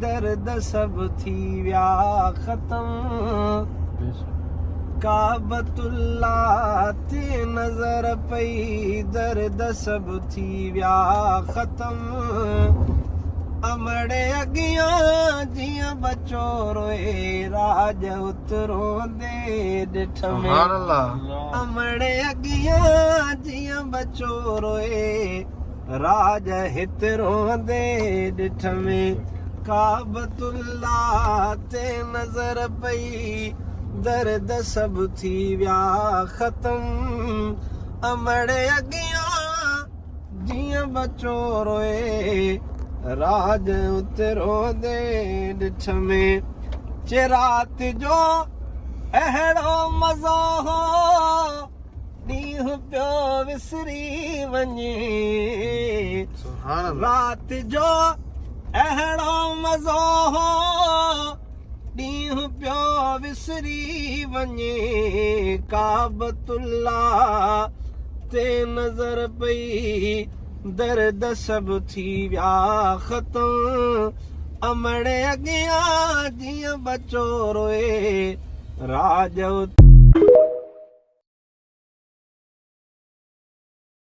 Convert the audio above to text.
दर्द सब थी विया खत्म काबतुल्ला ते नजर पई दर्द सब थी विया खत्म अमड़े अगियां जियां बचो रोए राज उतरों दे डिठ में अमड़े अगियां जियां बचो रोए राज हितरों दे डिठ में काबतुल्ला ते नजर पई दर्द सब थी विया खत्म अमड़े अगियां जियां बचो रोए राज उतरो दे डिठ में चिरात जो अहड़ो मज़ो हो ॾींहुं पियो विसरी वञे रात जो अहड़ो मज़ो हो ॾींहुं पियो विसरी वञे काबतुल्ला ते नज़र पई दर्द सब थी विया खत्म अमड़े अगियां जियां बचो रोए राज